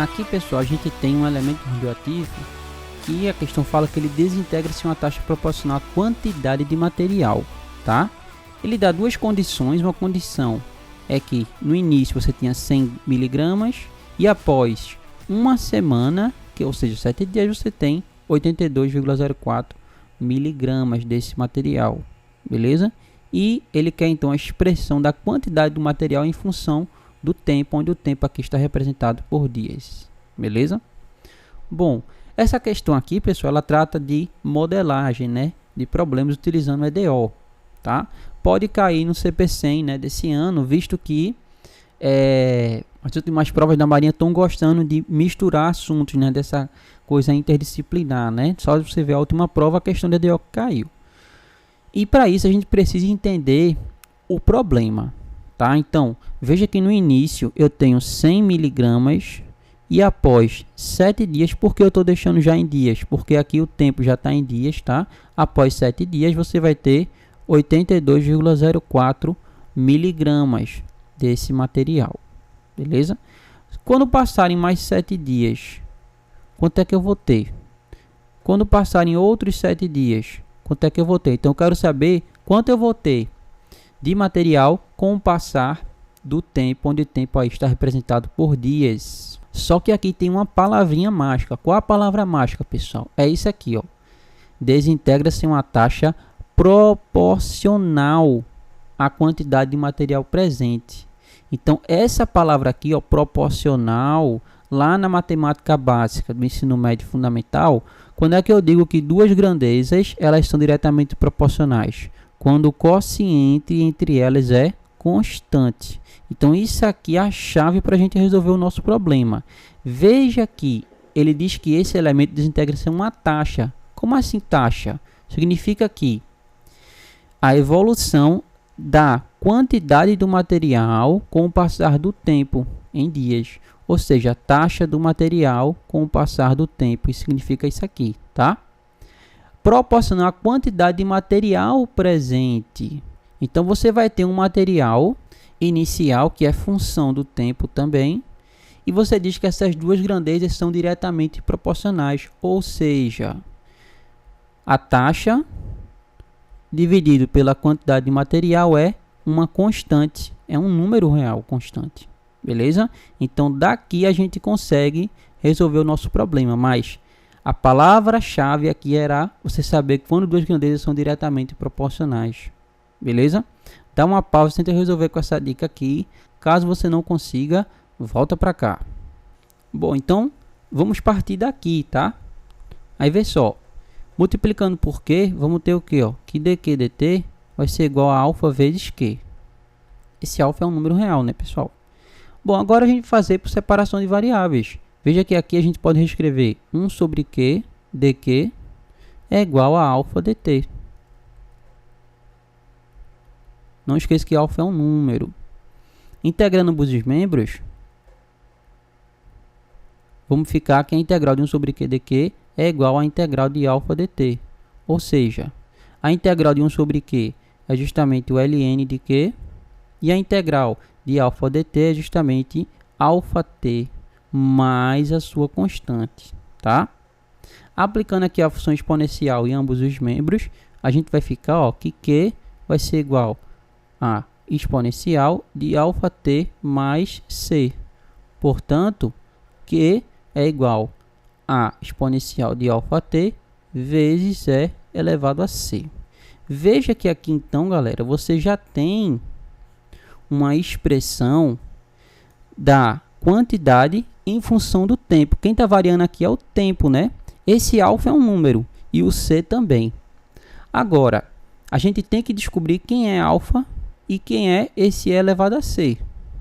Aqui, pessoal, a gente tem um elemento radioativo que a questão fala que ele desintegra-se em uma taxa proporcional à quantidade de material, tá? Ele dá duas condições. Uma condição é que no início você tinha 100 miligramas e após uma semana, ou seja, 7 dias, você tem 82,04 miligramas desse material, beleza? E ele quer então a expressão da quantidade do material em função do tempo, onde o tempo aqui está representado por dias, beleza? Bom, essa questão aqui, pessoal, ela trata de modelagem, né, de problemas utilizando o EDO, tá? Pode cair no CP100, né, desse ano, visto que as últimas provas da Marinha estão gostando de misturar assuntos, né, dessa coisa interdisciplinar, né? Só você ver a última prova, a questão do EDO caiu. E para isso a gente precisa entender o problema, tá? Então, veja que no início eu tenho 100 miligramas e após 7 dias, porque eu estou deixando já em dias? Porque aqui o tempo já está em dias, tá? Após 7 dias você vai ter 82,04 miligramas desse material, beleza? Quando passarem mais 7 dias, quanto é que eu vou ter? Quando passarem outros 7 dias, quanto é que eu vou ter? Então eu quero saber quanto eu vou ter de material com o passar do tempo, onde o tempo aí está representado por dias. Só que aqui tem uma palavrinha mágica. Qual a palavra mágica, pessoal? É isso aqui, ó. Desintegra-se uma taxa proporcional à quantidade de material presente. Então, essa palavra aqui, ó, proporcional, lá na matemática básica do ensino médio fundamental, quando é que eu digo que duas grandezas, elas são diretamente proporcionais? Quando o quociente entre elas é constante. Então, isso aqui é a chave para a gente resolver o nosso problema. Veja que ele diz que esse elemento desintegra-se em uma taxa. Como assim taxa? Significa que a evolução da quantidade do material com o passar do tempo em dias. Ou seja, a taxa do material com o passar do tempo. Isso significa isso aqui, tá? Proporcional à quantidade de material presente. Então, você vai ter um material inicial, que é função do tempo também, e você diz que essas duas grandezas são diretamente proporcionais, ou seja, a taxa dividido pela quantidade de material é uma constante, é um número real constante, beleza? Então, daqui a gente consegue resolver o nosso problema, mas a palavra-chave aqui era você saber que quando duas grandezas são diretamente proporcionais, beleza? Dá uma pausa, tenta resolver com essa dica aqui. Caso você não consiga, volta para cá. Bom, então vamos partir daqui, tá? Aí vê só, multiplicando por Q, vamos ter o quê? Ó? Que dq dt vai ser igual a alfa vezes Q. Esse alfa é um número real, né, pessoal? Bom, agora a gente vai fazer por separação de variáveis. Veja que aqui a gente pode reescrever 1 sobre Q dq é igual a alfa dt. Não esqueça que alfa é um número. Integrando ambos os membros, vamos ficar que a integral de 1 sobre Q dq é igual à integral de alfa dt. Ou seja, a integral de 1 sobre Q é justamente o ln de Q e a integral de alfa dt é justamente alfa t mais a sua constante, tá? Aplicando aqui a função exponencial em ambos os membros, a gente vai ficar, ó, que Q vai ser igual a exponencial de alfa t mais c. Portanto, Q é igual a exponencial de alfa t vezes e elevado a c. Veja que aqui então, galera, você já tem uma expressão da quantidade em função do tempo. Quem está variando aqui é o tempo, né? Esse alfa é um número e o c também. Agora, a gente tem que descobrir quem é alfa e quem é esse e elevado a c,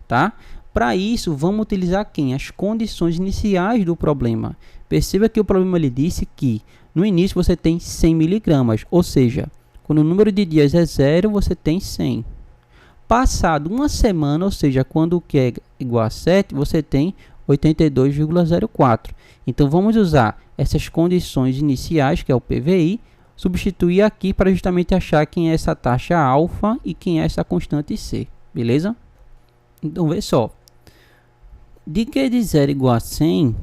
tá? Para isso, vamos utilizar quem? As condições iniciais do problema. Perceba que o problema lhe disse que no início você tem 100 miligramas, ou seja, quando o número de dias é 0, você tem 100. Passado uma semana, ou seja, quando o Q é igual a 7, você tem 82,04. Então, vamos usar essas condições iniciais, que é o PVI, substituir aqui para justamente achar quem é essa taxa alfa e quem é essa constante C, beleza? Então, vê só. De Q de 0 igual a 100,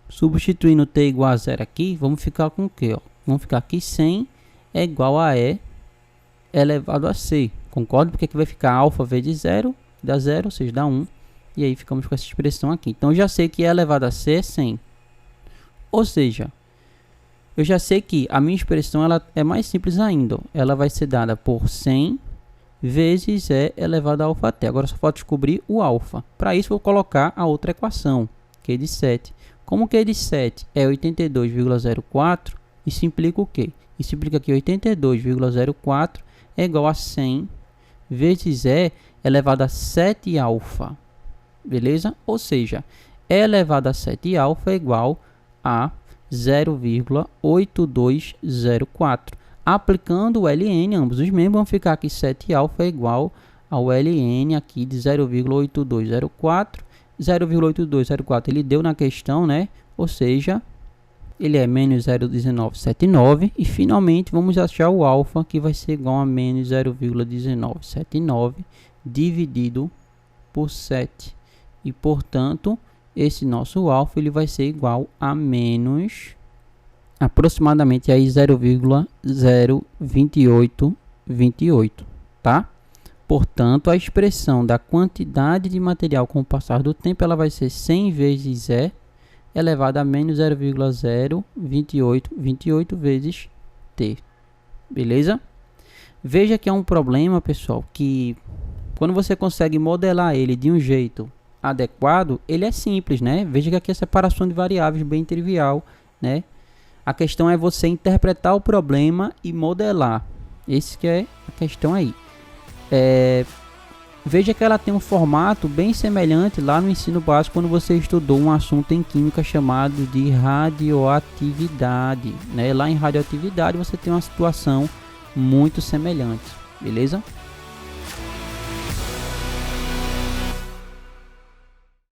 substituindo T igual a 0 aqui, vamos ficar com o quê? Ó? Vamos ficar aqui 100 é igual a E elevado a C. Concordo? Porque aqui vai ficar alfa vezes 0, dá 0, ou seja, dá 1. E aí ficamos com essa expressão aqui. Então, eu já sei que E elevado a C é 100. Ou seja, eu já sei que a minha expressão ela é mais simples ainda. Ó. Ela vai ser dada por 100 vezes E elevado a alfa t. Agora só falta descobrir o alfa. Para isso, vou colocar a outra equação, Q de 7. Como Q de 7 é 82,04, isso implica o quê? Isso implica que 82,04 é igual a 100 vezes E elevado a 7 alfa. Beleza? Ou seja, E elevado a 7 alfa é igual a 0,8204. Aplicando o ln, ambos os membros vão ficar aqui 7 alfa é igual ao ln aqui de 0,8204. 0,8204 ele deu na questão, né? Ou seja, ele é menos 0,1979. E finalmente vamos achar o alfa, que vai ser igual a menos 0,1979 dividido por 7. E portanto, esse nosso alfa ele vai ser igual a menos aproximadamente aí 0,02828, tá? Portanto, a expressão da quantidade de material com o passar do tempo ela vai ser 100 vezes E elevado a menos 0,02828 vezes T. Beleza? Veja que é um problema, pessoal, que quando você consegue modelar ele de um jeito adequado, ele é simples, né? Veja que aqui a separação de variáveis bem trivial, né? A questão é você interpretar o problema e modelar. Esse que é a questão aí. Veja que ela tem um formato bem semelhante lá no ensino básico, quando você estudou um assunto em química chamado de radioatividade, né? Lá em radioatividade você tem uma situação muito semelhante, beleza?